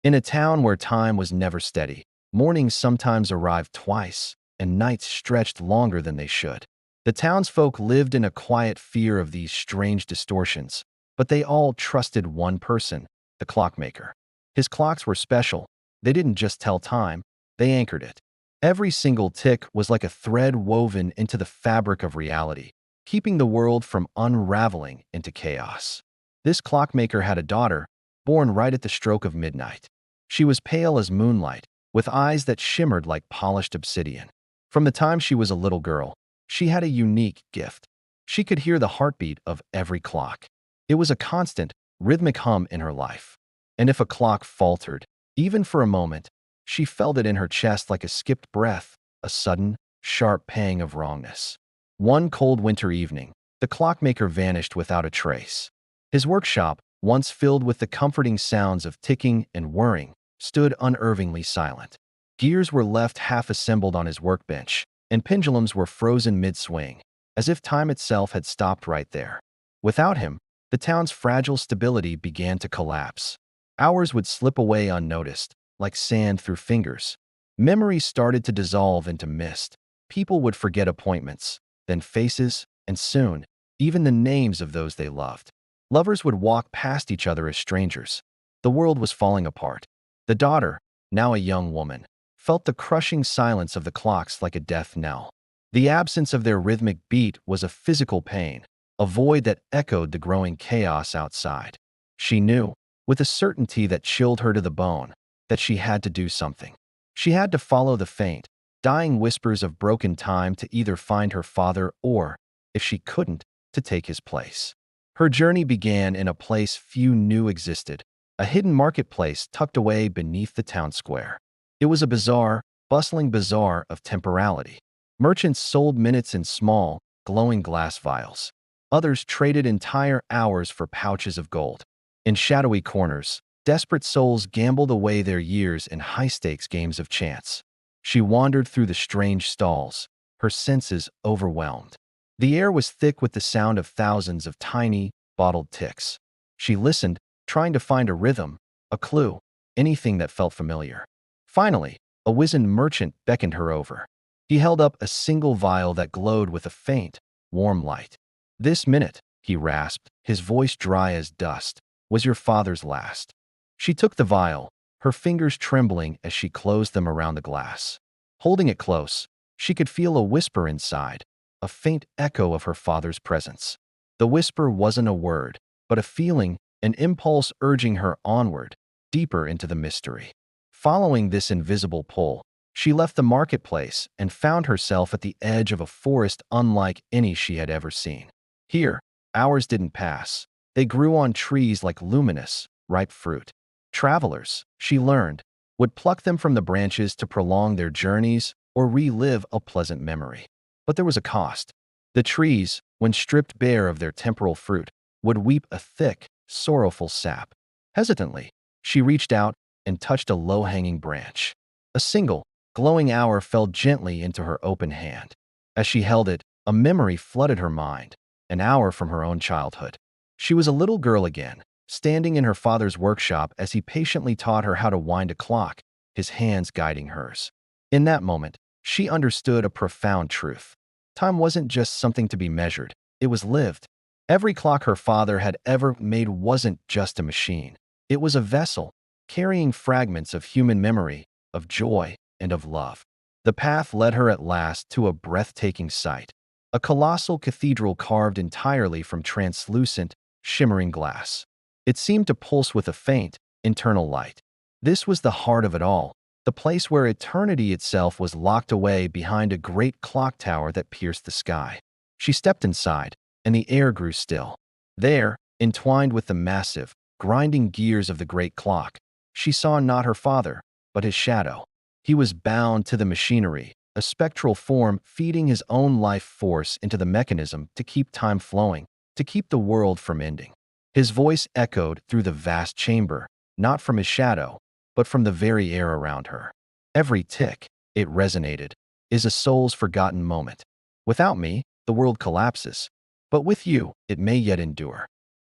In a town where time was never steady, mornings sometimes arrived twice, and nights stretched longer than they should. The townsfolk lived in a quiet fear of these strange distortions, but they all trusted one person, the clockmaker. His clocks were special. They didn't just tell time, they anchored it. Every single tick was like a thread woven into the fabric of reality, keeping the world from unraveling into chaos. This clockmaker had a daughter, born right at the stroke of midnight. She was pale as moonlight, with eyes that shimmered like polished obsidian. From the time she was a little girl, she had a unique gift. She could hear the heartbeat of every clock. It was a constant, rhythmic hum in her life. And if a clock faltered, even for a moment, she felt it in her chest like a skipped breath, a sudden, sharp pang of wrongness. One cold winter evening, the clockmaker vanished without a trace. His workshop, once filled with the comforting sounds of ticking and whirring, stood unervingly silent. Gears were left half-assembled on his workbench, and pendulums were frozen mid-swing, as if time itself had stopped right there. Without him, the town's fragile stability began to collapse. Hours would slip away unnoticed, like sand through fingers. Memories started to dissolve into mist. People would forget appointments, then faces, and soon, even the names of those they loved. Lovers would walk past each other as strangers. The world was falling apart. The daughter, now a young woman, felt the crushing silence of the clocks like a death knell. The absence of their rhythmic beat was a physical pain, a void that echoed the growing chaos outside. She knew, with a certainty that chilled her to the bone, that she had to do something. She had to follow the faint, dying whispers of broken time to either find her father or, if she couldn't, to take his place. Her journey began in a place few knew existed, a hidden marketplace tucked away beneath the town square. It was a bizarre, bustling bazaar of temporality. Merchants sold minutes in small, glowing glass vials. Others traded entire hours for pouches of gold. In shadowy corners, desperate souls gambled away their years in high-stakes games of chance. She wandered through the strange stalls, her senses overwhelmed. The air was thick with the sound of thousands of tiny, bottled ticks. She listened, trying to find a rhythm, a clue, anything that felt familiar. Finally, a wizened merchant beckoned her over. He held up a single vial that glowed with a faint, warm light. "This minute," he rasped, his voice dry as dust, "was your father's last." She took the vial, her fingers trembling as she closed them around the glass. Holding it close, she could feel a whisper inside, a faint echo of her father's presence. The whisper wasn't a word, but a feeling, an impulse urging her onward, deeper into the mystery. Following this invisible pull, she left the marketplace and found herself at the edge of a forest unlike any she had ever seen. Here, hours didn't pass. They grew on trees like luminous, ripe fruit. Travelers, she learned, would pluck them from the branches to prolong their journeys or relive a pleasant memory. But there was a cost. The trees, when stripped bare of their temporal fruit, would weep a thick, sorrowful sap. Hesitantly, she reached out and touched a low-hanging branch. A single, glowing hour fell gently into her open hand. As she held it, a memory flooded her mind, an hour from her own childhood. She was a little girl again, standing in her father's workshop as he patiently taught her how to wind a clock, his hands guiding hers. In that moment, she understood a profound truth. Time wasn't just something to be measured, it was lived. Every clock her father had ever made wasn't just a machine. It was a vessel, carrying fragments of human memory, of joy, and of love. The path led her at last to a breathtaking sight, a colossal cathedral carved entirely from translucent, shimmering glass. It seemed to pulse with a faint, internal light. This was the heart of it all, the place where eternity itself was locked away behind a great clock tower that pierced the sky. She stepped inside, and the air grew still. There, entwined with the massive, grinding gears of the great clock, she saw not her father, but his shadow. He was bound to the machinery, a spectral form feeding his own life force into the mechanism to keep time flowing, to keep the world from ending. His voice echoed through the vast chamber, not from his shadow, but from the very air around her. Every tick, it resonated, is a soul's forgotten moment. Without me, the world collapses, but with you, it may yet endure.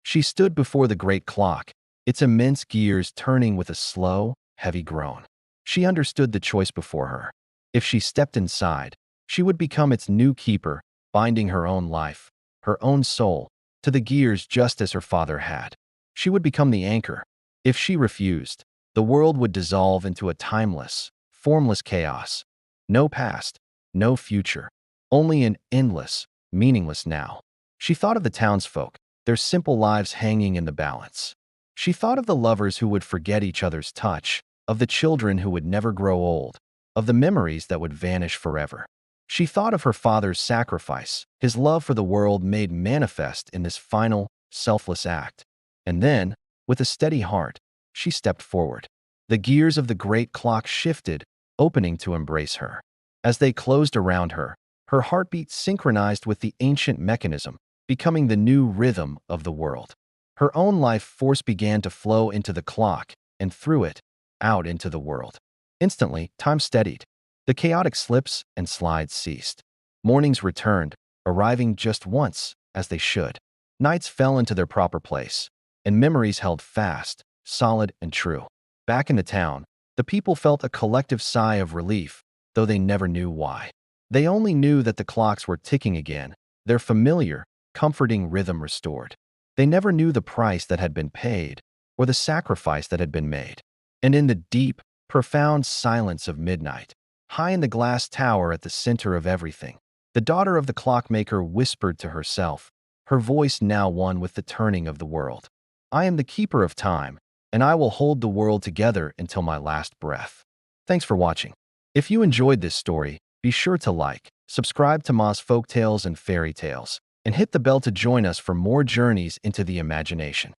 She stood before the great clock, its immense gears turning with a slow, heavy groan. She understood the choice before her. If she stepped inside, she would become its new keeper, binding her own life, her own soul, to the gears just as her father had. She would become the anchor. If she refused, the world would dissolve into a timeless, formless chaos. No past, no future, only an endless, meaningless now. She thought of the townsfolk, their simple lives hanging in the balance. She thought of the lovers who would forget each other's touch, of the children who would never grow old, of the memories that would vanish forever. She thought of her father's sacrifice, his love for the world made manifest in this final, selfless act. And then, with a steady heart, she stepped forward. The gears of the great clock shifted, opening to embrace her. As they closed around her, her heartbeat synchronized with the ancient mechanism, becoming the new rhythm of the world. Her own life force began to flow into the clock, and through it, out into the world. Instantly, time steadied. The chaotic slips and slides ceased. Mornings returned, arriving just once, as they should. Nights fell into their proper place, and memories held fast, solid and true. Back in the town, the people felt a collective sigh of relief, though they never knew why. They only knew that the clocks were ticking again, their familiar, comforting rhythm restored. They never knew the price that had been paid, or the sacrifice that had been made. And in the deep, profound silence of midnight, high in the glass tower at the center of everything, the daughter of the clockmaker whispered to herself, her voice now one with the turning of the world. I am the keeper of time, and I will hold the world together until my last breath. Thanks for watching. If you enjoyed this story, be sure to like, subscribe to Ma's Folktales and Fairy Tales, and hit the bell to join us for more journeys into the imagination.